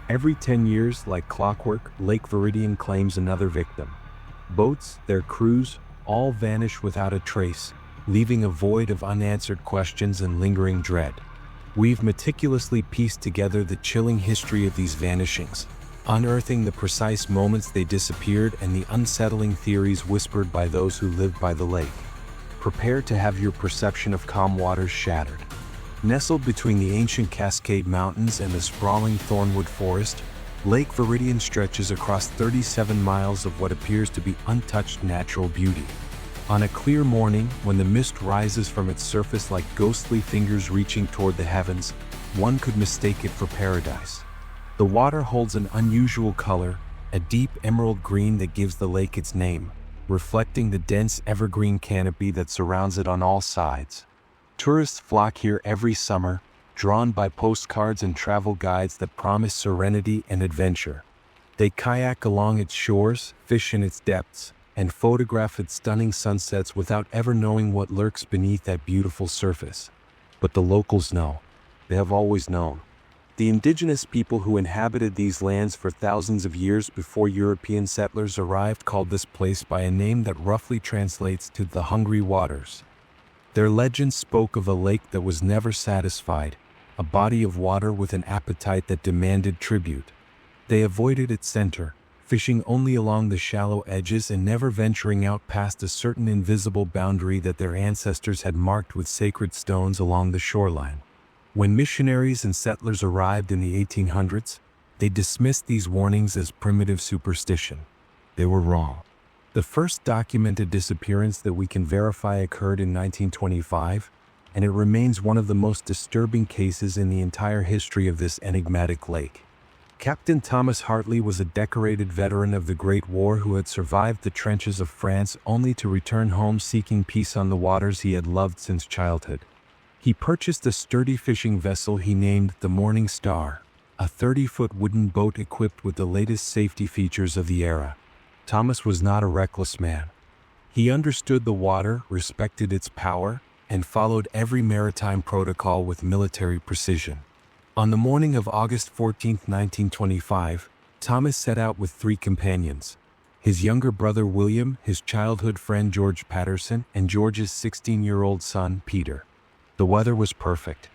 Every 10 years, like clockwork, Lake Veridian claims another victim. Boats, their crews, all vanish without a trace, leaving a void of unanswered questions and lingering dread. We've meticulously pieced together the chilling history of these vanishings, unearthing the precise moments they disappeared and the unsettling theories whispered by those who lived by the lake. Prepare to have your perception of calm waters shattered. Nestled between the ancient Cascade Mountains and the sprawling Thornwood Forest, Lake Veridian stretches across 37 miles of what appears to be untouched natural beauty. On a clear morning, when the mist rises from its surface like ghostly fingers reaching toward the heavens, one could mistake it for paradise. The water holds an unusual color, a deep emerald green that gives the lake its name, reflecting the dense evergreen canopy that surrounds it on all sides. Tourists flock here every summer, drawn by postcards and travel guides that promise serenity and adventure. They kayak along its shores, fish in its depths, and photograph its stunning sunsets without ever knowing what lurks beneath that beautiful surface. But the locals know. They have always known. The indigenous people who inhabited these lands for thousands of years before European settlers arrived called this place by a name that roughly translates to the hungry waters. Their legends spoke of a lake that was never satisfied, a body of water with an appetite that demanded tribute. They avoided its center, fishing only along the shallow edges and never venturing out past a certain invisible boundary that their ancestors had marked with sacred stones along the shoreline. When missionaries and settlers arrived in the 1800s, they dismissed these warnings as primitive superstition. They were wrong. The first documented disappearance that we can verify occurred in 1925, and it remains one of the most disturbing cases in the entire history of this enigmatic lake. Captain Thomas Hartley was a decorated veteran of the Great War who had survived the trenches of France only to return home seeking peace on the waters he had loved since childhood. He purchased a sturdy fishing vessel he named the Morning Star, a 30-foot wooden boat equipped with the latest safety features of the era. Thomas was not a reckless man. He understood the water, respected its power, and followed every maritime protocol with military precision. On the morning of August 14, 1925, Thomas set out with 3 companions: his younger brother William, his childhood friend George Patterson, and George's 16-year-old son Peter. The weather was perfect.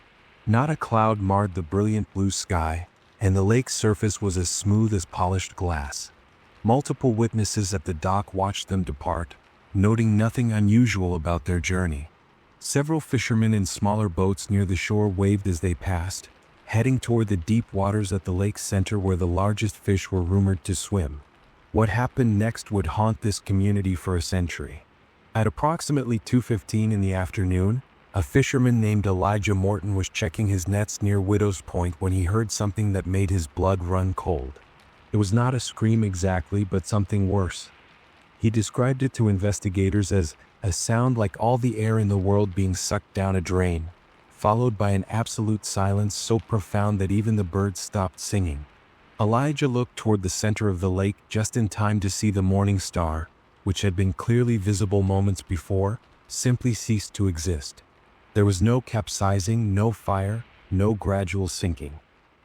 Not a cloud marred the brilliant blue sky, and the lake's surface was as smooth as polished glass. Multiple witnesses at the dock watched them depart, noting nothing unusual about their journey. Several fishermen in smaller boats near the shore waved as they passed, heading toward the deep waters at the lake's center where the largest fish were rumored to swim. What happened next would haunt this community for a century. At approximately 2:15 in the afternoon, a fisherman named Elijah Morton was checking his nets near Widow's Point when he heard something that made his blood run cold. It was not a scream exactly, but something worse. He described it to investigators as a sound like all the air in the world being sucked down a drain, followed by an absolute silence so profound that even the birds stopped singing. Elijah looked toward the center of the lake just in time to see the morning star, which had been clearly visible moments before, simply cease to exist. There was no capsizing, no fire, no gradual sinking.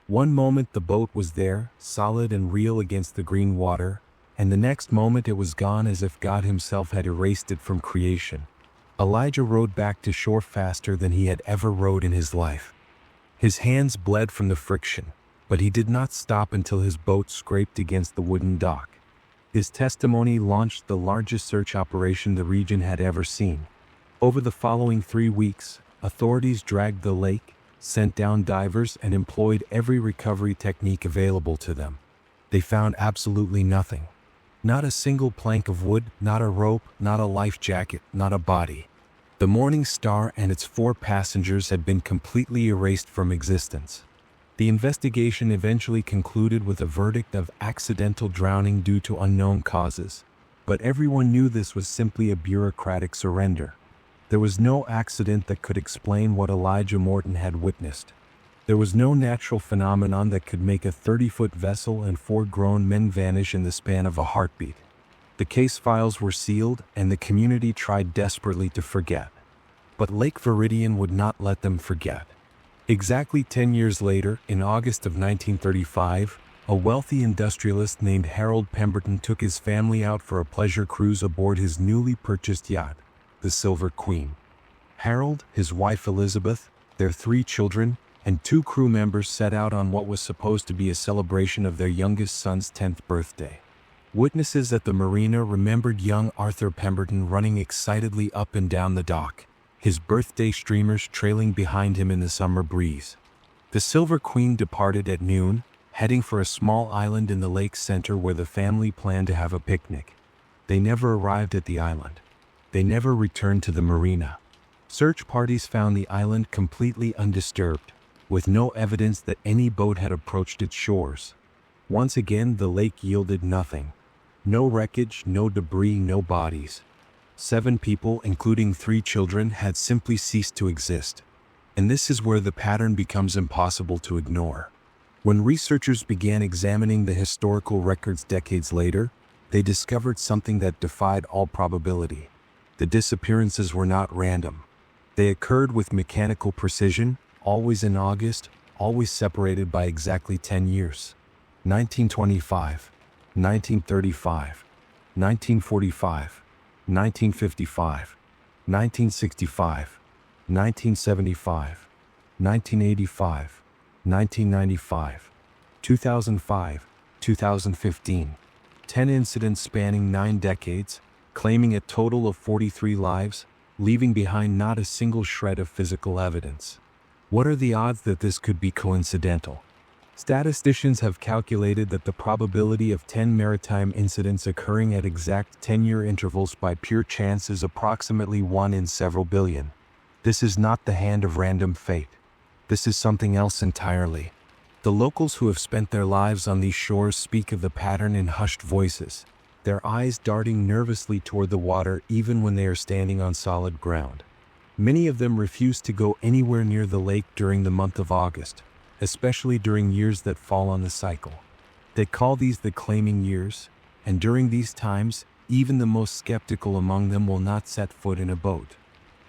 One moment the boat was there, solid and real against the green water, and the next moment it was gone as if God himself had erased it from creation. Elijah rowed back to shore faster than he had ever rowed in his life. His hands bled from the friction, but he did not stop until his boat scraped against the wooden dock. His testimony launched the largest search operation the region had ever seen. Over the following 3 weeks, authorities dragged the lake, sent down divers, and employed every recovery technique available to them. They found absolutely nothing. Not a single plank of wood, not a rope, not a life jacket, not a body. The Morning Star and its 4 passengers had been completely erased from existence. The investigation eventually concluded with a verdict of accidental drowning due to unknown causes, but everyone knew this was simply a bureaucratic surrender. There was no accident that could explain what Elijah Morton had witnessed. There was no natural phenomenon that could make a 30-foot vessel and 4 grown men vanish in the span of a heartbeat. The case files were sealed, and the community tried desperately to forget. But Lake Veridian would not let them forget. Exactly 10 years later, in August of 1935, A wealthy industrialist named Harold Pemberton took his family out for a pleasure cruise aboard his newly purchased yacht, the Silver Queen. Harold, his wife Elizabeth, their 3 children, and 2 crew members set out on what was supposed to be a celebration of their youngest son's 10th birthday. Witnesses at the marina remembered young Arthur Pemberton running excitedly up and down the dock, his birthday streamers trailing behind him in the summer breeze. The Silver Queen departed at noon, heading for a small island in the lake's center where the family planned to have a picnic. They never arrived at the island. They never returned to the marina. Search parties found the island completely undisturbed, with no evidence that any boat had approached its shores. Once again, the lake yielded nothing. No wreckage, no debris, no bodies. 7 people, including 3 children, had simply ceased to exist. And this is where the pattern becomes impossible to ignore. When researchers began examining the historical records decades later, they discovered something that defied all probability. The disappearances were not random. They occurred with mechanical precision, always in August, always separated by exactly 10 years. 1925, 1935, 1945, 1955, 1965, 1975, 1985, 1995, 2005, 2015. 10 incidents spanning 9 decades, claiming a total of 43 lives, leaving behind not a single shred of physical evidence. What are the odds that this could be coincidental? Statisticians have calculated that the probability of 10 maritime incidents occurring at exact 10-year intervals by pure chance is approximately 1 in several billion. This is not the hand of random fate. This is something else entirely. The locals who have spent their lives on these shores speak of the pattern in hushed voices, their eyes darting nervously toward the water even when they are standing on solid ground. Many of them refuse to go anywhere near the lake during the month of August, especially during years that fall on the cycle. They call these the claiming years, and during these times, even the most skeptical among them will not set foot in a boat.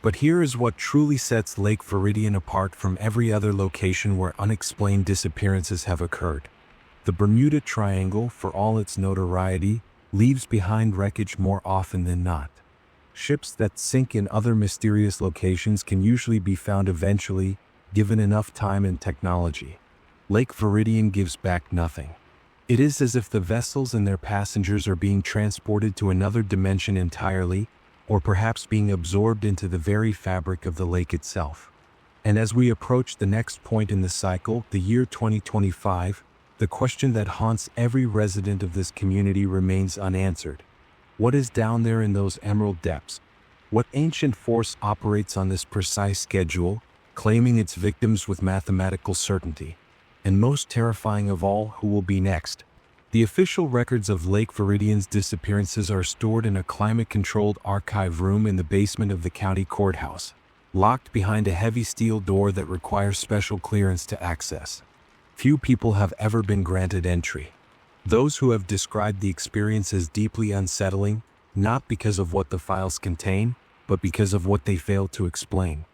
But here is what truly sets Lake Veridian apart from every other location where unexplained disappearances have occurred. The Bermuda Triangle, for all its notoriety, leaves behind wreckage more often than not. Ships that sink in other mysterious locations can usually be found eventually, given enough time and technology. Lake Veridian gives back nothing. It is as if the vessels and their passengers are being transported to another dimension entirely, or perhaps being absorbed into the very fabric of the lake itself. And as we approach the next point in the cycle, the year 2025, the question that haunts every resident of this community remains unanswered. What is down there in those emerald depths? What ancient force operates on this precise schedule, claiming its victims with mathematical certainty? And most terrifying of all, who will be next? The official records of Lake Veridian's disappearances are stored in a climate-controlled archive room in the basement of the county courthouse, locked behind a heavy steel door that requires special clearance to access. Few people have ever been granted entry. Those who have described the experience as deeply unsettling, not because of what the files contain, but because of what they fail to explain.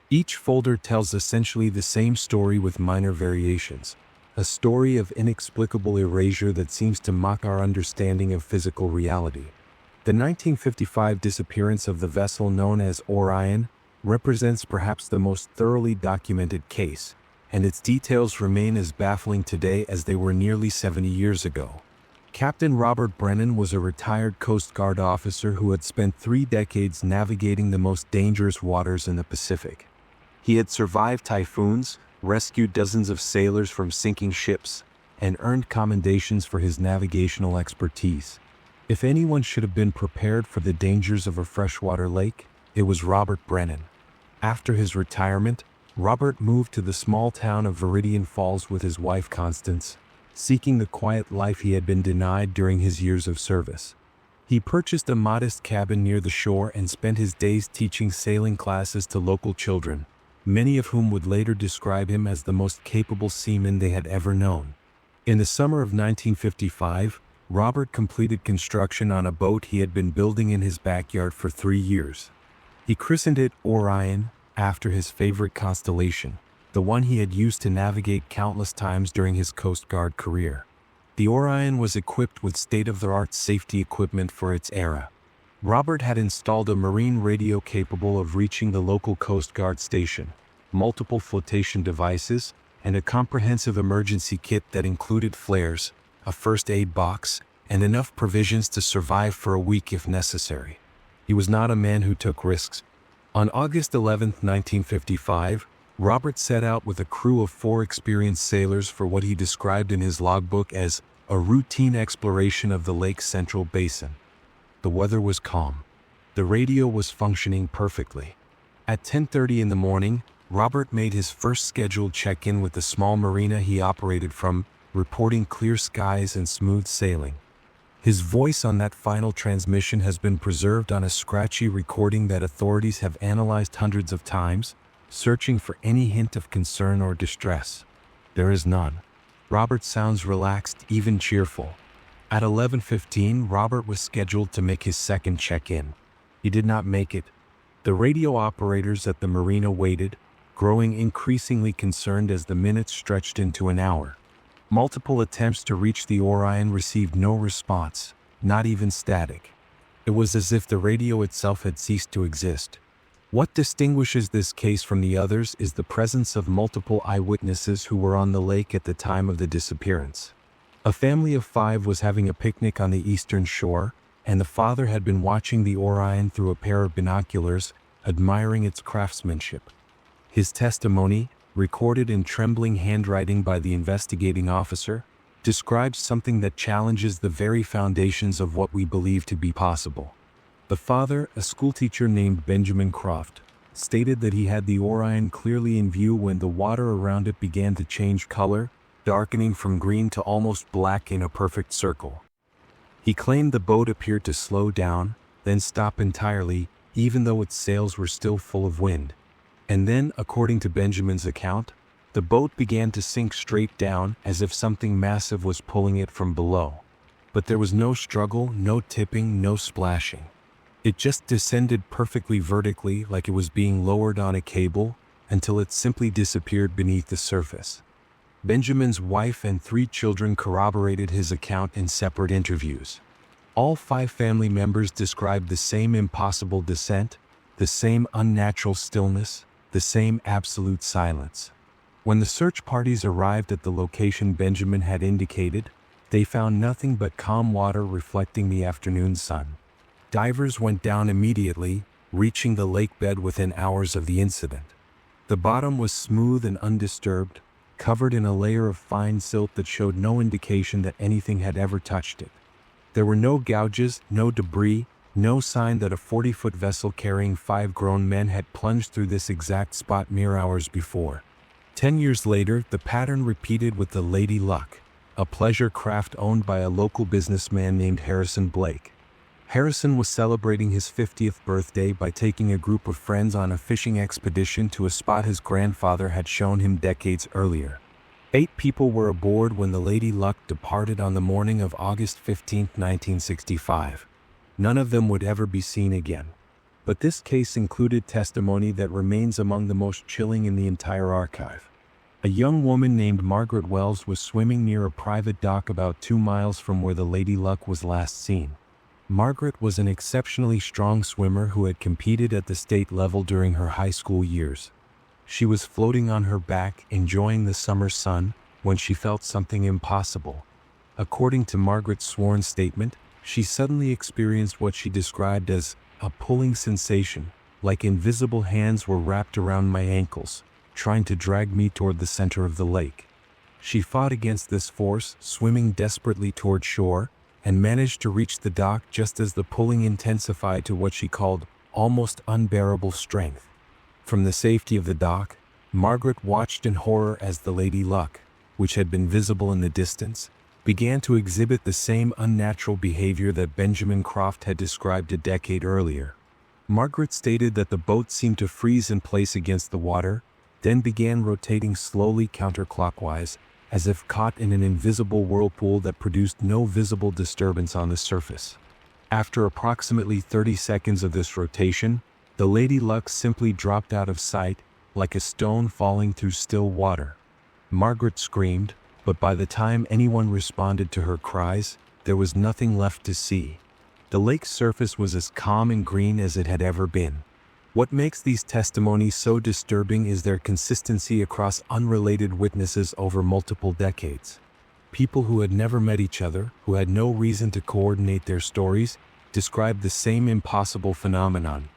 Each folder tells essentially the same story with minor variations. A story of inexplicable erasure that seems to mock our understanding of physical reality. The 1955 disappearance of the vessel known as Orion represents perhaps the most thoroughly documented case, and its details remain as baffling today as they were nearly 70 years ago. Captain Robert Brennan was a retired Coast Guard officer who had spent 3 decades navigating the most dangerous waters in the Pacific. He had survived typhoons, rescued dozens of sailors from sinking ships, and earned commendations for his navigational expertise. If anyone should have been prepared for the dangers of a freshwater lake, it was Robert Brennan. After his retirement, Robert moved to the small town of Veridian Falls with his wife Constance, seeking the quiet life he had been denied during his years of service. He purchased a modest cabin near the shore and spent his days teaching sailing classes to local children, many of whom would later describe him as the most capable seaman they had ever known. In the summer of 1955, Robert completed construction on a boat he had been building in his backyard for 3 years. He christened it Orion, after his favorite constellation, the one he had used to navigate countless times during his Coast Guard career. The Orion was equipped with state-of-the-art safety equipment for its era. Robert had installed a marine radio capable of reaching the local Coast Guard station, multiple flotation devices, and a comprehensive emergency kit that included flares, a first aid box, and enough provisions to survive for a week if necessary. He was not a man who took risks. On August 11, 1955, Robert set out with a crew of 4 experienced sailors for what he described in his logbook as a routine exploration of the lake's central basin. The weather was calm. The radio was functioning perfectly. At 10:30 in the morning, Robert made his first scheduled check-in with the small marina he operated from, reporting clear skies and smooth sailing. His voice on that final transmission has been preserved on a scratchy recording that authorities have analyzed hundreds of times, searching for any hint of concern or distress. There is none. Robert sounds relaxed, even cheerful. At 11:15, Robert was scheduled to make his second check-in. He did not make it. The radio operators at the marina waited, growing increasingly concerned as the minutes stretched into an hour. Multiple attempts to reach the Orion received no response, not even static. It was as if the radio itself had ceased to exist. What distinguishes this case from the others is the presence of multiple eyewitnesses who were on the lake at the time of the disappearance. A family of 5 was having a picnic on the eastern shore, and the father had been watching the Orion through a pair of binoculars, admiring its craftsmanship. His testimony, recorded in trembling handwriting by the investigating officer, describes something that challenges the very foundations of what we believe to be possible. The father, a schoolteacher named Benjamin Croft, stated that he had the Orion clearly in view when the water around it began to change color, darkening from green to almost black in a perfect circle. He claimed the boat appeared to slow down, then stop entirely, even though its sails were still full of wind. And then, according to Benjamin's account, the boat began to sink straight down as if something massive was pulling it from below. But there was no struggle, no tipping, no splashing. It just descended perfectly vertically like it was being lowered on a cable until it simply disappeared beneath the surface. Benjamin's wife and 3 children corroborated his account in separate interviews. All 5 family members described the same impossible descent, the same unnatural stillness, the same absolute silence. When the search parties arrived at the location Benjamin had indicated, they found nothing but calm water reflecting the afternoon sun. Divers went down immediately, reaching the lake bed within hours of the incident. The bottom was smooth and undisturbed, covered in a layer of fine silt that showed no indication that anything had ever touched it. There were no gouges, no debris, no sign that a 40-foot vessel carrying 5 grown men had plunged through this exact spot mere hours before. 10 years later, the pattern repeated with the Lady Luck, a pleasure craft owned by a local businessman named Harrison Blake. Harrison was celebrating his 50th birthday by taking a group of friends on a fishing expedition to a spot his grandfather had shown him decades earlier. 8 people were aboard when the Lady Luck departed on the morning of August 15, 1965. None of them would ever be seen again. But this case included testimony that remains among the most chilling in the entire archive. A young woman named Margaret Wells was swimming near a private dock about 2 miles from where the Lady Luck was last seen. Margaret was an exceptionally strong swimmer who had competed at the state level during her high school years. She was floating on her back, enjoying the summer sun, when she felt something impossible. According to Margaret's sworn statement, she suddenly experienced what she described as a pulling sensation, like invisible hands were wrapped around my ankles, trying to drag me toward the center of the lake. She fought against this force, swimming desperately toward shore, and managed to reach the dock just as the pulling intensified to what she called almost unbearable strength. From the safety of the dock, Margaret watched in horror as the Lady Luck, which had been visible in the distance, began to exhibit the same unnatural behavior that Benjamin Croft had described a decade earlier. Margaret stated that the boat seemed to freeze in place against the water, then began rotating slowly counterclockwise, as if caught in an invisible whirlpool that produced no visible disturbance on the surface. After approximately 30 seconds of this rotation, the Lady Luck simply dropped out of sight, like a stone falling through still water. Margaret screamed, but by the time anyone responded to her cries, there was nothing left to see. The lake's surface was as calm and green as it had ever been. What makes these testimonies so disturbing is their consistency across unrelated witnesses over multiple decades. People who had never met each other, who had no reason to coordinate their stories, described the same impossible phenomenon.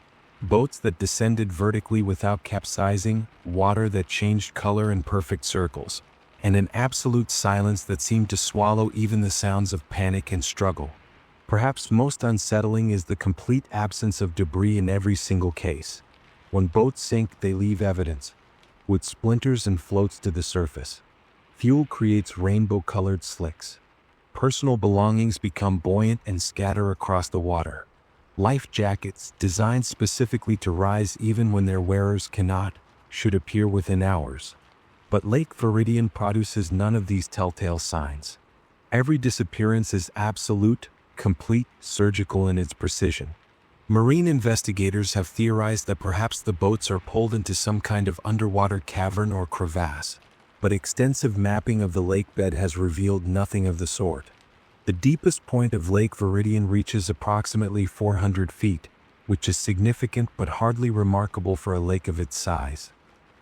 Boats that descended vertically without capsizing, water that changed color in perfect circles, and an absolute silence that seemed to swallow even the sounds of panic and struggle. Perhaps most unsettling is the complete absence of debris in every single case. When boats sink, they leave evidence, with splinters and floats to the surface. Fuel creates rainbow-colored slicks. Personal belongings become buoyant and scatter across the water. Life jackets, designed specifically to rise even when their wearers cannot, should appear within hours. But Lake Veridian produces none of these telltale signs. Every disappearance is absolute, complete, surgical in its precision. Marine investigators have theorized that perhaps the boats are pulled into some kind of underwater cavern or crevasse, but extensive mapping of the lake bed has revealed nothing of the sort. The deepest point of Lake Veridian reaches approximately 400 feet, which is significant but hardly remarkable for a lake of its size.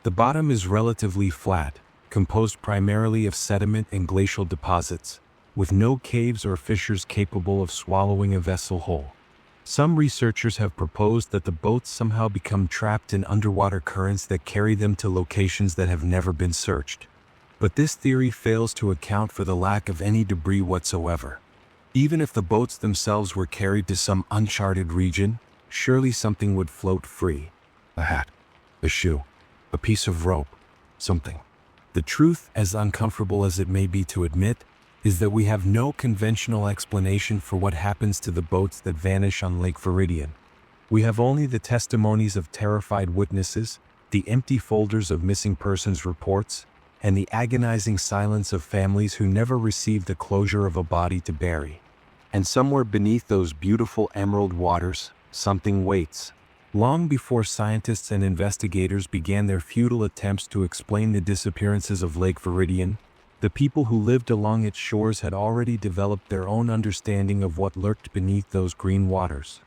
The bottom is relatively flat, composed primarily of sediment and glacial deposits, with no caves or fissures capable of swallowing a vessel whole. Some researchers have proposed that the boats somehow become trapped in underwater currents that carry them to locations that have never been searched. But this theory fails to account for the lack of any debris whatsoever. Even if the boats themselves were carried to some uncharted region, surely something would float free. A hat, a shoe, a piece of rope, something. The truth, as uncomfortable as it may be to admit, is that we have no conventional explanation for what happens to the boats that vanish on Lake Veridian. We have only the testimonies of terrified witnesses, the empty folders of missing persons reports, and the agonizing silence of families who never received the closure of a body to bury. And somewhere beneath those beautiful emerald waters, something waits. Long before scientists and investigators began their futile attempts to explain the disappearances of Lake Veridian, the people who lived along its shores had already developed their own understanding of what lurked beneath those green waters.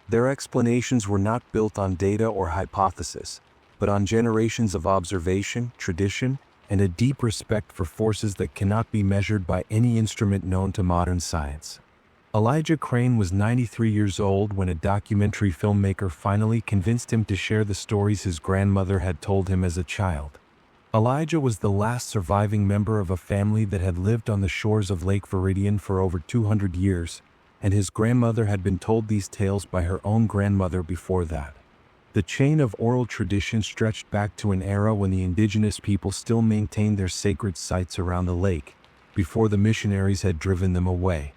Their explanations were not built on data or hypothesis, but on generations of observation, tradition, and a deep respect for forces that cannot be measured by any instrument known to modern science. Elijah Crane was 93 years old when a documentary filmmaker finally convinced him to share the stories his grandmother had told him as a child. Elijah was the last surviving member of a family that had lived on the shores of Lake Veridian for over 200 years, and his grandmother had been told these tales by her own grandmother before that. The chain of oral tradition stretched back to an era when the indigenous people still maintained their sacred sites around the lake, before the missionaries had driven them away.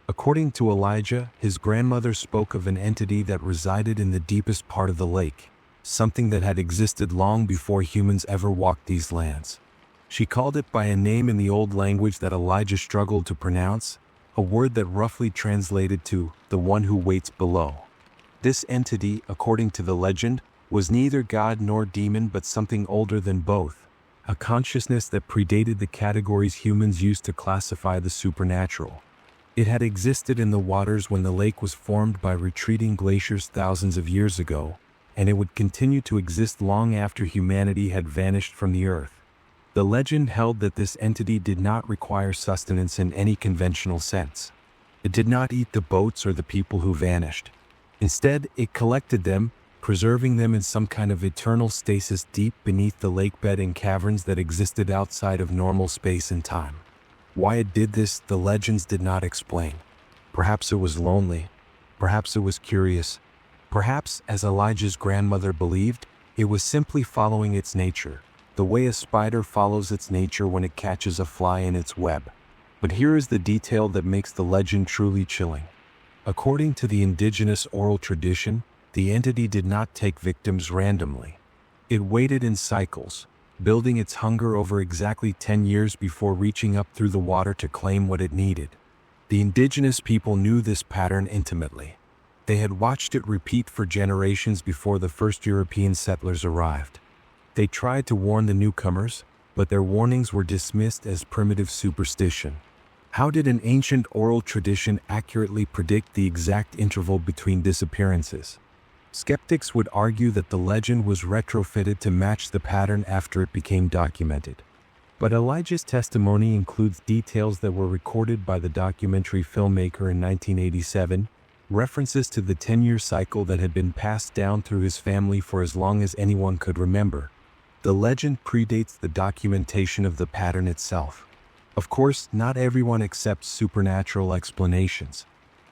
According to Elijah, his grandmother spoke of an entity that resided in the deepest part of the lake, something that had existed long before humans ever walked these lands. She called it by a name in the old language that Elijah struggled to pronounce, a word that roughly translated to the one who waits below. This entity, according to the legend, was neither god nor demon but something older than both, a consciousness that predated the categories humans used to classify the supernatural. It had existed in the waters when the lake was formed by retreating glaciers thousands of years ago, and it would continue to exist long after humanity had vanished from the earth. The legend held that this entity did not require sustenance in any conventional sense. It did not eat the boats or the people who vanished. Instead, it collected them, preserving them in some kind of eternal stasis deep beneath the lake bed in caverns that existed outside of normal space and time. Why it did this, the legends did not explain. Perhaps it was lonely. Perhaps it was curious. Perhaps, as Elijah's grandmother believed, it was simply following its nature, the way a spider follows its nature when it catches a fly in its web. But here is the detail that makes the legend truly chilling. According to the indigenous oral tradition, the entity did not take victims randomly. It waited in cycles, building its hunger over exactly 10 years before reaching up through the water to claim what it needed. The indigenous people knew this pattern intimately. They had watched it repeat for generations before the first European settlers arrived. They tried to warn the newcomers, but their warnings were dismissed as primitive superstition. How did an ancient oral tradition accurately predict the exact interval between disappearances? Skeptics would argue that the legend was retrofitted to match the pattern after it became documented. But Elijah's testimony includes details that were recorded by the documentary filmmaker in 1987, references to the 10-year cycle that had been passed down through his family for as long as anyone could remember. The legend predates the documentation of the pattern itself. Of course, not everyone accepts supernatural explanations.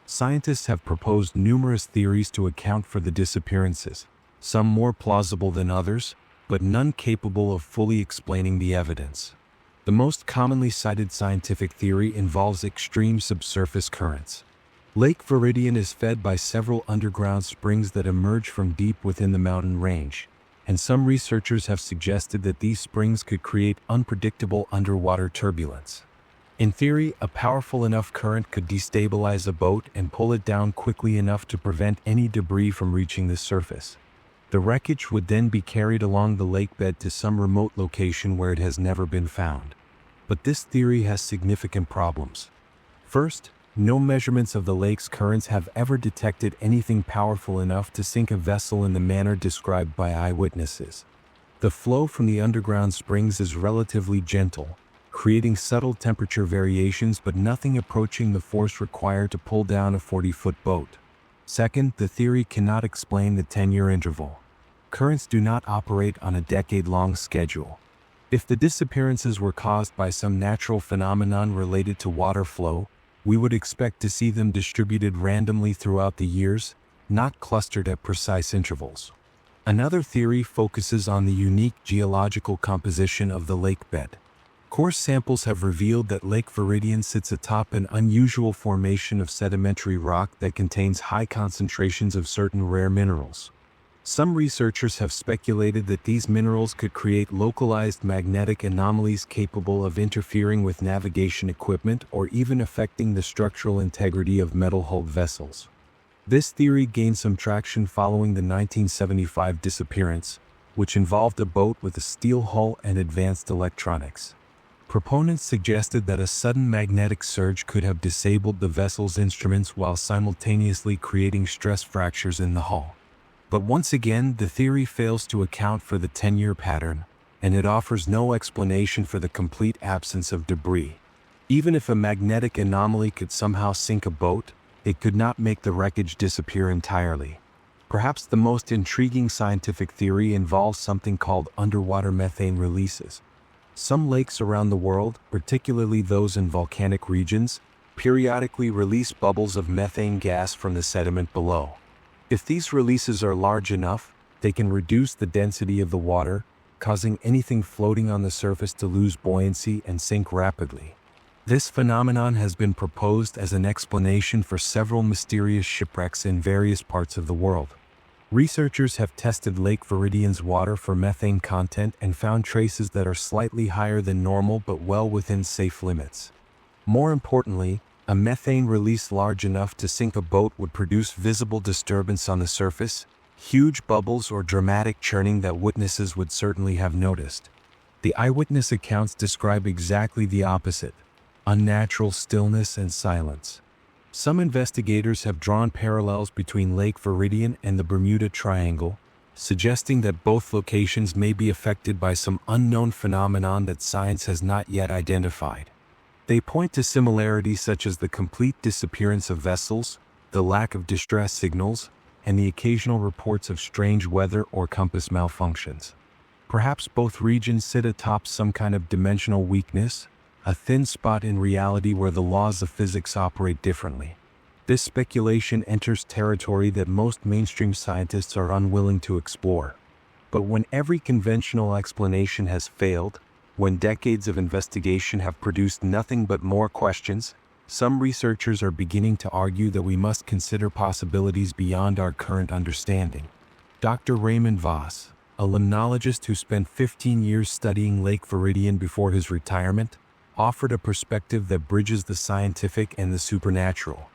Scientists have proposed numerous theories to account for the disappearances, some more plausible than others, but none capable of fully explaining the evidence. The most commonly cited scientific theory involves extreme subsurface currents. Lake Veridian is fed by several underground springs that emerge from deep within the mountain range, and some researchers have suggested that these springs could create unpredictable underwater turbulence. In theory, a powerful enough current could destabilize a boat and pull it down quickly enough to prevent any debris from reaching the surface. The wreckage would then be carried along the lakebed to some remote location where it has never been found. But this theory has significant problems. First, no measurements of the lake's currents have ever detected anything powerful enough to sink a vessel in the manner described by eyewitnesses. The flow from the underground springs is relatively gentle, creating subtle temperature variations but nothing approaching the force required to pull down a 40-foot boat. Second, the theory cannot explain the 10-year interval. Currents do not operate on a decade-long schedule. If the disappearances were caused by some natural phenomenon related to water flow, we would expect to see them distributed randomly throughout the years, not clustered at precise intervals. Another theory focuses on the unique geological composition of the lakebed. Core samples have revealed that Lake Veridian sits atop an unusual formation of sedimentary rock that contains high concentrations of certain rare minerals. Some researchers have speculated that these minerals could create localized magnetic anomalies capable of interfering with navigation equipment or even affecting the structural integrity of metal-hulled vessels. This theory gained some traction following the 1975 disappearance, which involved a boat with a steel hull and advanced electronics. Proponents suggested that a sudden magnetic surge could have disabled the vessel's instruments while simultaneously creating stress fractures in the hull. But once again, the theory fails to account for the 10-year pattern, and it offers no explanation for the complete absence of debris. Even if a magnetic anomaly could somehow sink a boat, it could not make the wreckage disappear entirely. Perhaps the most intriguing scientific theory involves something called underwater methane releases. Some lakes around the world, particularly those in volcanic regions, periodically release bubbles of methane gas from the sediment below. If these releases are large enough, they can reduce the density of the water, causing anything floating on the surface to lose buoyancy and sink rapidly. This phenomenon has been proposed as an explanation for several mysterious shipwrecks in various parts of the world. Researchers have tested Lake Veridian's water for methane content and found traces that are slightly higher than normal but well within safe limits. More importantly, a methane release large enough to sink a boat would produce visible disturbance on the surface, huge bubbles or dramatic churning that witnesses would certainly have noticed. The eyewitness accounts describe exactly the opposite: unnatural stillness and silence. Some investigators have drawn parallels between Lake Veridian and the Bermuda Triangle, suggesting that both locations may be affected by some unknown phenomenon that science has not yet identified. They point to similarities such as the complete disappearance of vessels, the lack of distress signals, and the occasional reports of strange weather or compass malfunctions. Perhaps both regions sit atop some kind of dimensional weakness, a thin spot in reality where the laws of physics operate differently. This speculation enters territory that most mainstream scientists are unwilling to explore. But when every conventional explanation has failed, when decades of investigation have produced nothing but more questions, some researchers are beginning to argue that we must consider possibilities beyond our current understanding. Dr. Raymond Voss, a limnologist who spent 15 years studying Lake Veridian before his retirement, offered a perspective that bridges the scientific and the supernatural.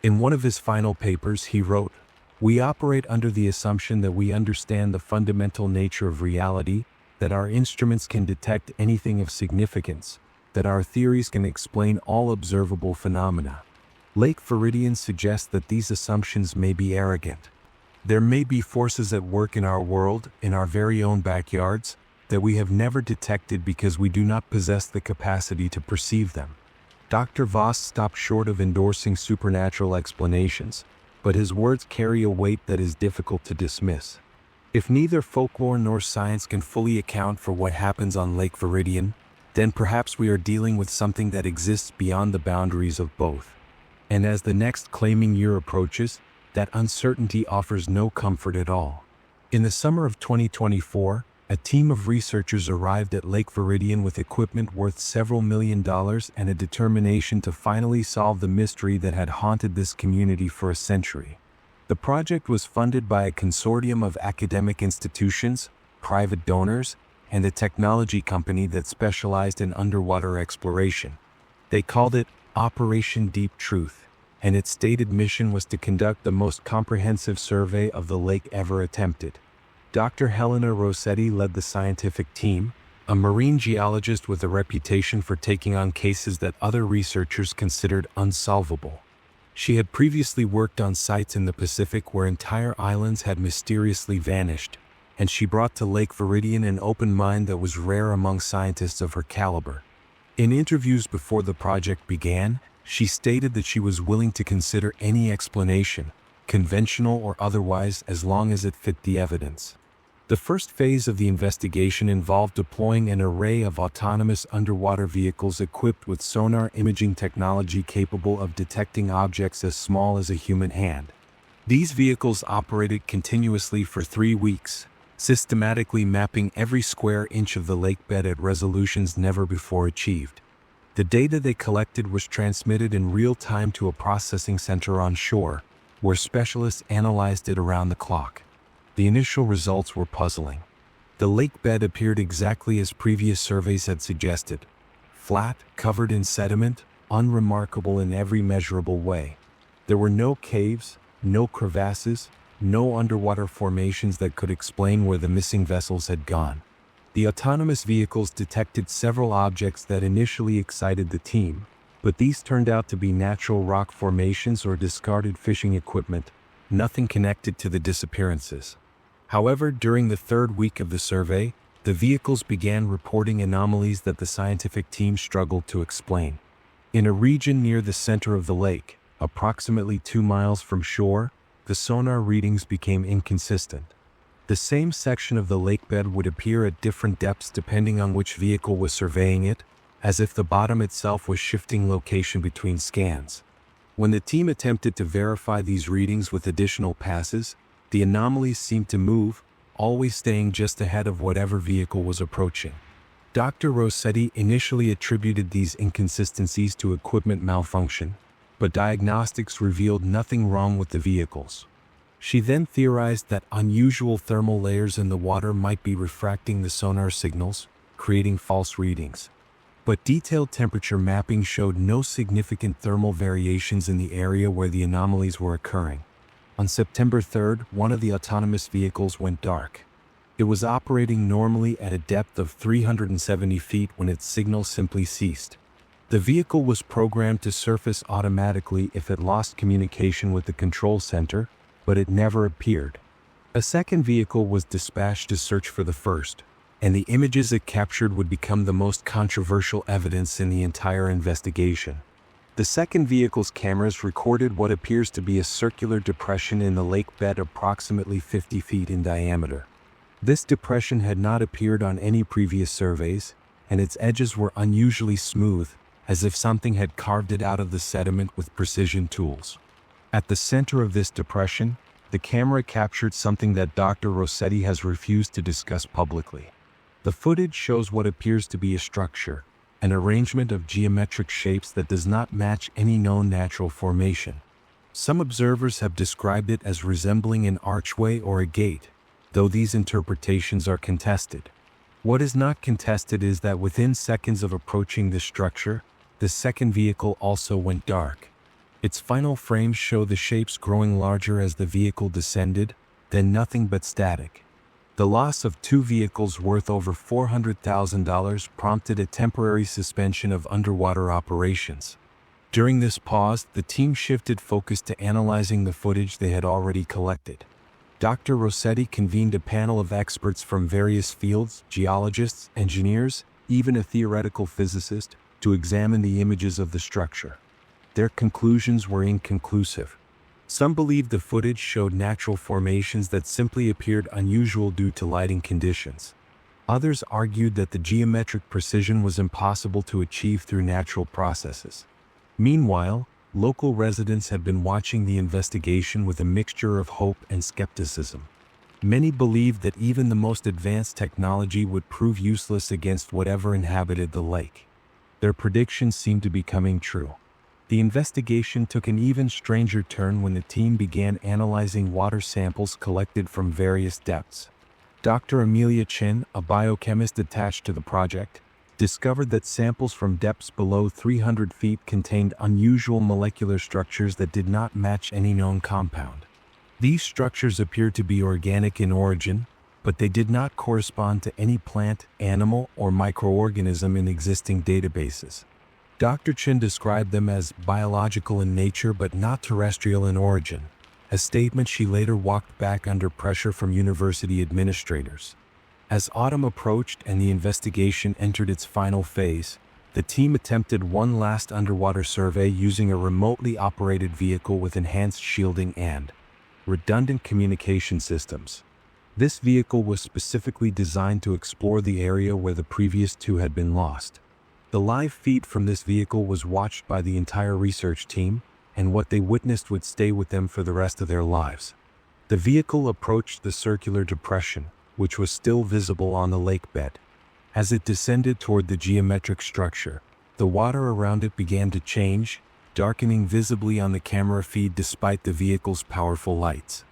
In one of his final papers, he wrote, "We operate under the assumption that we understand the fundamental nature of reality, that our instruments can detect anything of significance, that our theories can explain all observable phenomena. Lake Veridian suggests that these assumptions may be arrogant. There may be forces at work in our world, in our very own backyards, that we have never detected because we do not possess the capacity to perceive them. Dr. Voss stopped short of endorsing supernatural explanations, but his words carry a weight that is difficult to dismiss. If neither folklore nor science can fully account for what happens on Lake Veridian, then perhaps we are dealing with something that exists beyond the boundaries of both. And as the next claiming year approaches, that uncertainty offers no comfort at all. In the summer of 2024, a team of researchers arrived at Lake Veridian with equipment worth several $1 million and a determination to finally solve the mystery that had haunted this community for a century. The project was funded by a consortium of academic institutions, private donors, and a technology company that specialized in underwater exploration. They called it Operation Deep Truth, and its stated mission was to conduct the most comprehensive survey of the lake ever attempted. Dr. Helena Rossetti led the scientific team, a marine geologist with a reputation for taking on cases that other researchers considered unsolvable. She had previously worked on sites in the Pacific where entire islands had mysteriously vanished, and she brought to Lake Veridian an open mind that was rare among scientists of her caliber. In interviews before the project began, she stated that she was willing to consider any explanation, conventional or otherwise, as long as it fit the evidence. The first phase of the investigation involved deploying an array of autonomous underwater vehicles equipped with sonar imaging technology capable of detecting objects as small as a human hand. These vehicles operated continuously for 3 weeks, systematically mapping every square inch of the lake bed at resolutions never before achieved. The data they collected was transmitted in real time to a processing center on shore, where specialists analyzed it around the clock. The initial results were puzzling. The lake bed appeared exactly as previous surveys had suggested: flat, covered in sediment, unremarkable in every measurable way. There were no caves, no crevasses, no underwater formations that could explain where the missing vessels had gone. The autonomous vehicles detected several objects that initially excited the team, but these turned out to be natural rock formations or discarded fishing equipment, nothing connected to the disappearances. However, during the 3rd week of the survey, the vehicles began reporting anomalies that the scientific team struggled to explain. In a region near the center of the lake, approximately 2 miles from shore, the sonar readings became inconsistent. The same section of the lake bed would appear at different depths depending on which vehicle was surveying it, as if the bottom itself was shifting location between scans. When the team attempted to verify these readings with additional passes, the anomalies seemed to move, always staying just ahead of whatever vehicle was approaching. Dr. Rossetti initially attributed these inconsistencies to equipment malfunction, but diagnostics revealed nothing wrong with the vehicles. She then theorized that unusual thermal layers in the water might be refracting the sonar signals, creating false readings. But detailed temperature mapping showed no significant thermal variations in the area where the anomalies were occurring. On September 3rd, one of the autonomous vehicles went dark. It was operating normally at a depth of 370 feet when its signal simply ceased. The vehicle was programmed to surface automatically if it lost communication with the control center, but it never appeared. A second vehicle was dispatched to search for the first, and the images it captured would become the most controversial evidence in the entire investigation. The second vehicle's cameras recorded what appears to be a circular depression in the lake bed approximately 50 feet in diameter. This depression had not appeared on any previous surveys, and its edges were unusually smooth, as if something had carved it out of the sediment with precision tools. At the center of this depression, the camera captured something that Dr. Rossetti has refused to discuss publicly. The footage shows what appears to be a structure, an arrangement of geometric shapes that does not match any known natural formation. Some observers have described it as resembling an archway or a gate, though these interpretations are contested. What is not contested is that within seconds of approaching this structure, the second vehicle also went dark. Its final frames show the shapes growing larger as the vehicle descended, then nothing but static. The loss of two vehicles worth over $400,000 prompted a temporary suspension of underwater operations. During this pause, the team shifted focus to analyzing the footage they had already collected. Dr. Rossetti convened a panel of experts from various fields, geologists, engineers, even a theoretical physicist, to examine the images of the structure. Their conclusions were inconclusive. Some believed the footage showed natural formations that simply appeared unusual due to lighting conditions. Others argued that the geometric precision was impossible to achieve through natural processes. Meanwhile, local residents had been watching the investigation with a mixture of hope and skepticism. Many believed that even the most advanced technology would prove useless against whatever inhabited the lake. Their predictions seemed to be coming true. The investigation took an even stranger turn when the team began analyzing water samples collected from various depths. Dr. Amelia Chin, a biochemist attached to the project, discovered that samples from depths below 300 feet contained unusual molecular structures that did not match any known compound. These structures appeared to be organic in origin, but they did not correspond to any plant, animal, or microorganism in existing databases. Dr. Chin described them as biological in nature but not terrestrial in origin, a statement she later walked back under pressure from university administrators. As autumn approached and the investigation entered its final phase, the team attempted one last underwater survey using a remotely operated vehicle with enhanced shielding and redundant communication systems. This vehicle was specifically designed to explore the area where the previous two had been lost. The live feed from this vehicle was watched by the entire research team, and what they witnessed would stay with them for the rest of their lives. The vehicle approached the circular depression, which was still visible on the lake bed. As it descended toward the geometric structure, the water around it began to change, darkening visibly on the camera feed despite the vehicle's powerful lights.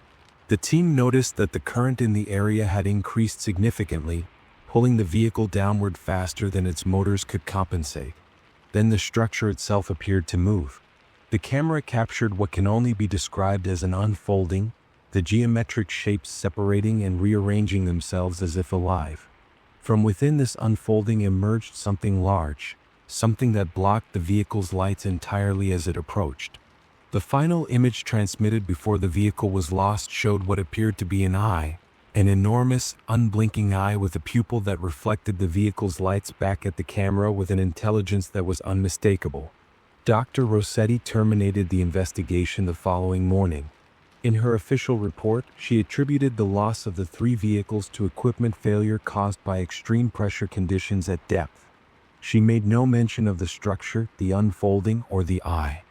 The team noticed that the current in the area had increased significantly, pulling the vehicle downward faster than its motors could compensate. Then the structure itself appeared to move. The camera captured what can only be described as an unfolding, the geometric shapes separating and rearranging themselves as if alive. From within this unfolding emerged something large, something that blocked the vehicle's lights entirely as it approached. The final image transmitted before the vehicle was lost showed what appeared to be an eye, an enormous, unblinking eye with a pupil that reflected the vehicle's lights back at the camera with an intelligence that was unmistakable. Dr. Rossetti terminated the investigation the following morning. In her official report, she attributed the loss of the three vehicles to equipment failure caused by extreme pressure conditions at depth. She made no mention of the structure, the unfolding, or the eye.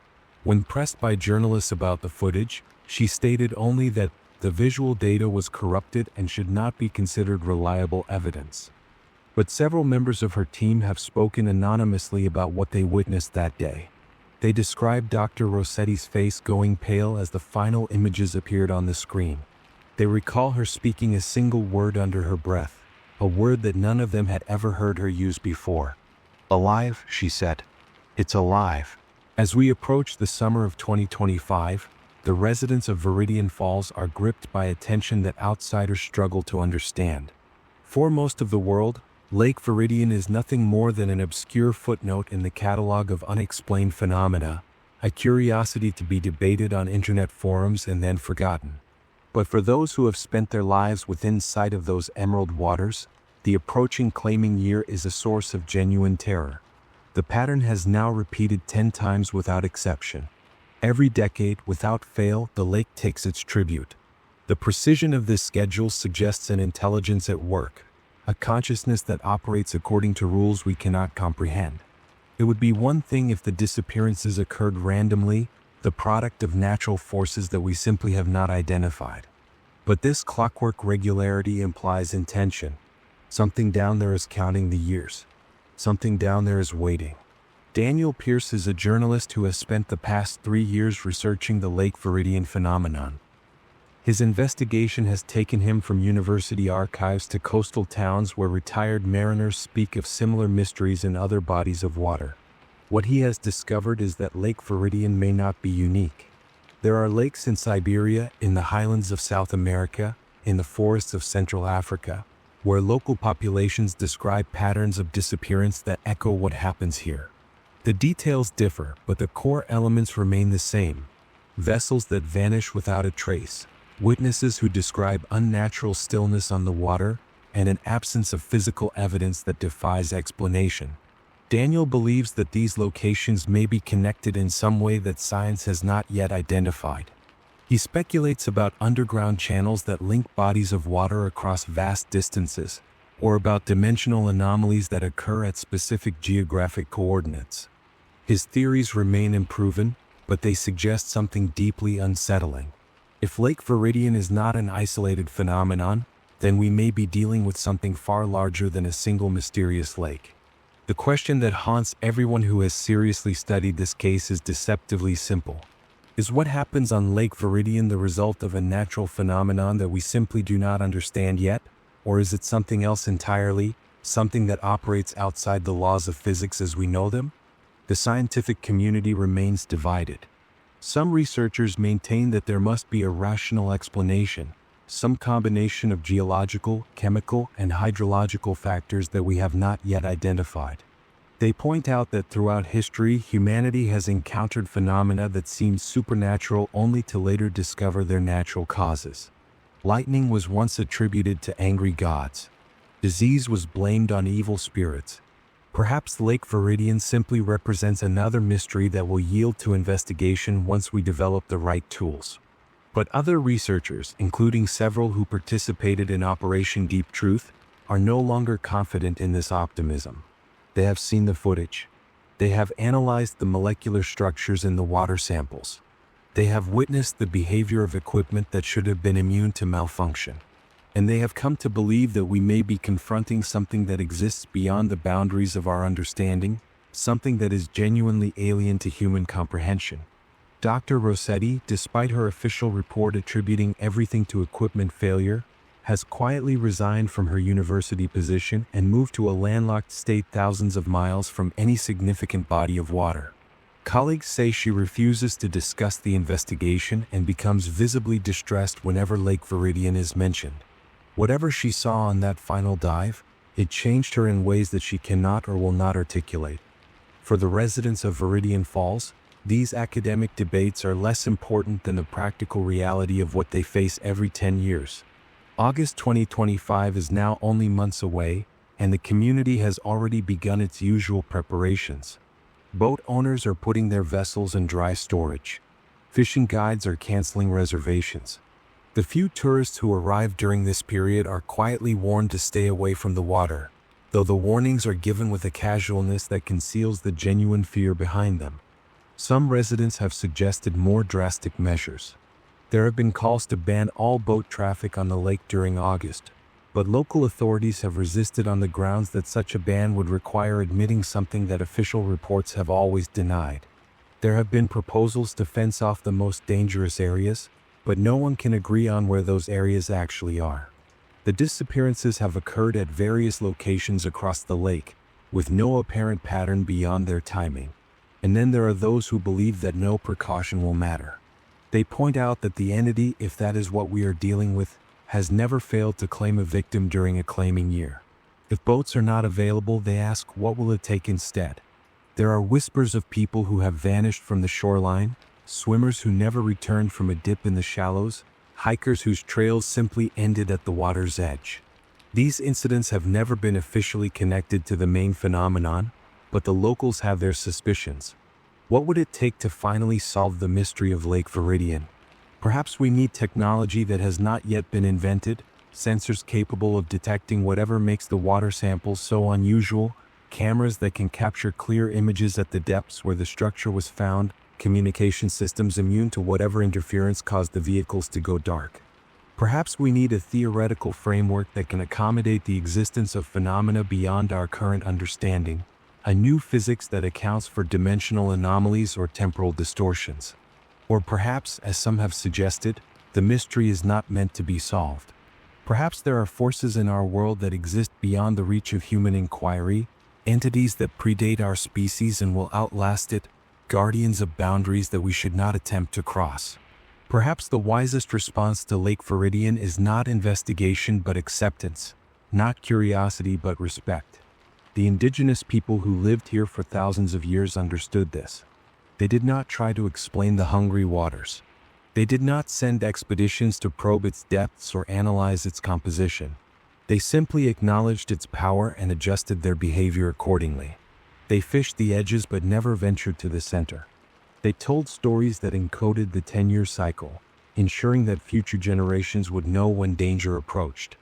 When pressed by journalists about the footage, she stated only that the visual data was corrupted and should not be considered reliable evidence. But several members of her team have spoken anonymously about what they witnessed that day. They described Dr. Rossetti's face going pale as the final images appeared on the screen. They recall her speaking a single word under her breath, a word that none of them had ever heard her use before. "Alive," she said. "It's alive." As we approach the summer of 2025, the residents of Veridian Falls are gripped by a tension that outsiders struggle to understand. For most of the world, Lake Veridian is nothing more than an obscure footnote in the catalog of unexplained phenomena, a curiosity to be debated on internet forums and then forgotten. But for those who have spent their lives within sight of those emerald waters, the approaching claiming year is a source of genuine terror. The pattern has now repeated 10 times without exception. Every decade, without fail, the lake takes its tribute. The precision of this schedule suggests an intelligence at work, a consciousness that operates according to rules we cannot comprehend. It would be one thing if the disappearances occurred randomly, the product of natural forces that we simply have not identified. But this clockwork regularity implies intention. Something down there is counting the years. Something down there is waiting. Daniel Pierce is a journalist who has spent the past 3 years researching the Lake Veridian phenomenon. His investigation has taken him from university archives to coastal towns where retired mariners speak of similar mysteries in other bodies of water. What he has discovered is that Lake Veridian may not be unique. There are lakes in Siberia, in the highlands of South America, in the forests of Central Africa, where local populations describe patterns of disappearance that echo what happens here. The details differ, but the core elements remain the same. Vessels that vanish without a trace, witnesses who describe unnatural stillness on the water, and an absence of physical evidence that defies explanation. Daniel believes that these locations may be connected in some way that science has not yet identified. He speculates about underground channels that link bodies of water across vast distances, or about dimensional anomalies that occur at specific geographic coordinates. His theories remain unproven, but they suggest something deeply unsettling. If Lake Veridian is not an isolated phenomenon, then we may be dealing with something far larger than a single mysterious lake. The question that haunts everyone who has seriously studied this case is deceptively simple. Is what happens on Lake Veridian the result of a natural phenomenon that we simply do not understand yet? Or is it something else entirely, something that operates outside the laws of physics as we know them? The scientific community remains divided. Some researchers maintain that there must be a rational explanation, some combination of geological, chemical, and hydrological factors that we have not yet identified. They point out that throughout history, humanity has encountered phenomena that seem supernatural only to later discover their natural causes. Lightning was once attributed to angry gods. Disease was blamed on evil spirits. Perhaps Lake Veridian simply represents another mystery that will yield to investigation once we develop the right tools. But other researchers, including several who participated in Operation Deep Truth, are no longer confident in this optimism. They have seen the footage. They have analyzed the molecular structures in the water samples. They have witnessed the behavior of equipment that should have been immune to malfunction. And they have come to believe that we may be confronting something that exists beyond the boundaries of our understanding, something that is genuinely alien to human comprehension. Dr. Rossetti, despite her official report attributing everything to equipment failure, has quietly resigned from her university position and moved to a landlocked state thousands of miles from any significant body of water. Colleagues say she refuses to discuss the investigation and becomes visibly distressed whenever Lake Veridian is mentioned. Whatever she saw on that final dive, it changed her in ways that she cannot or will not articulate. For the residents of Veridian Falls, these academic debates are less important than the practical reality of what they face every 10 years. August 2025 is now only months away, and the community has already begun its usual preparations. Boat owners are putting their vessels in dry storage. Fishing guides are canceling reservations. The few tourists who arrive during this period are quietly warned to stay away from the water, though the warnings are given with a casualness that conceals the genuine fear behind them. Some residents have suggested more drastic measures. There have been calls to ban all boat traffic on the lake during August, but local authorities have resisted on the grounds that such a ban would require admitting something that official reports have always denied. There have been proposals to fence off the most dangerous areas, but no one can agree on where those areas actually are. The disappearances have occurred at various locations across the lake, with no apparent pattern beyond their timing. And then there are those who believe that no precaution will matter. They point out that the entity, if that is what we are dealing with, has never failed to claim a victim during a claiming year. If boats are not available, they ask, what will it take instead? There are whispers of people who have vanished from the shoreline, swimmers who never returned from a dip in the shallows, hikers whose trails simply ended at the water's edge. These incidents have never been officially connected to the main phenomenon, but the locals have their suspicions. What would it take to finally solve the mystery of Lake Veridian? Perhaps we need technology that has not yet been invented, sensors capable of detecting whatever makes the water samples so unusual, cameras that can capture clear images at the depths where the structure was found, communication systems immune to whatever interference caused the vehicles to go dark. Perhaps we need a theoretical framework that can accommodate the existence of phenomena beyond our current understanding, a new physics that accounts for dimensional anomalies or temporal distortions. Or perhaps, as some have suggested, the mystery is not meant to be solved. Perhaps there are forces in our world that exist beyond the reach of human inquiry, entities that predate our species and will outlast it, guardians of boundaries that we should not attempt to cross. Perhaps the wisest response to Lake Veridian is not investigation but acceptance, not curiosity but respect. The indigenous people who lived here for thousands of years understood this. They did not try to explain the hungry waters. They did not send expeditions to probe its depths or analyze its composition. They simply acknowledged its power and adjusted their behavior accordingly. They fished the edges but never ventured to the center. They told stories that encoded the 10-year cycle, ensuring that future generations would know when danger approached.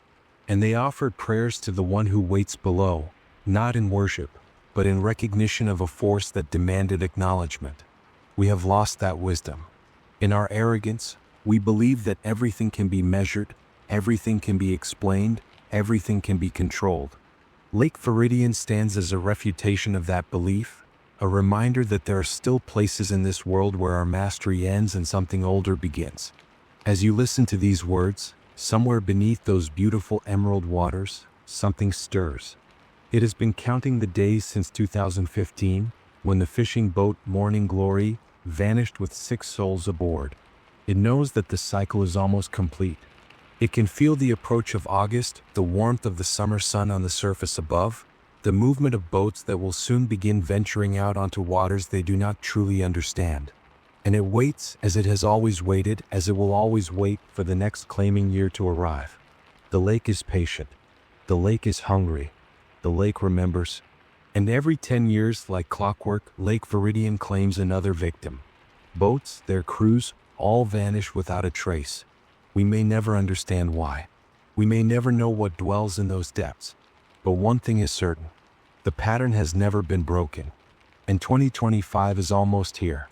And they offered prayers to the one who waits below, not in worship, but in recognition of a force that demanded acknowledgement. We have lost that wisdom. In our arrogance, we believe that everything can be measured, everything can be explained, everything can be controlled. Lake Veridian stands as a refutation of that belief, a reminder that there are still places in this world where our mastery ends and something older begins. As you listen to these words, somewhere beneath those beautiful emerald waters, something stirs. It has been counting the days since 2015, when the fishing boat Morning Glory vanished with 6 souls aboard. It knows that the cycle is almost complete. It can feel the approach of August, the warmth of the summer sun on the surface above, the movement of boats that will soon begin venturing out onto waters they do not truly understand. And it waits as it has always waited, as it will always wait for the next claiming year to arrive. The lake is patient. The lake is hungry. The lake remembers. And every 10 years, like clockwork, Lake Veridian claims another victim. Boats, their crews, all vanish without a trace. We may never understand why. We may never know what dwells in those depths. But one thing is certain. The pattern has never been broken. And 2025 is almost here.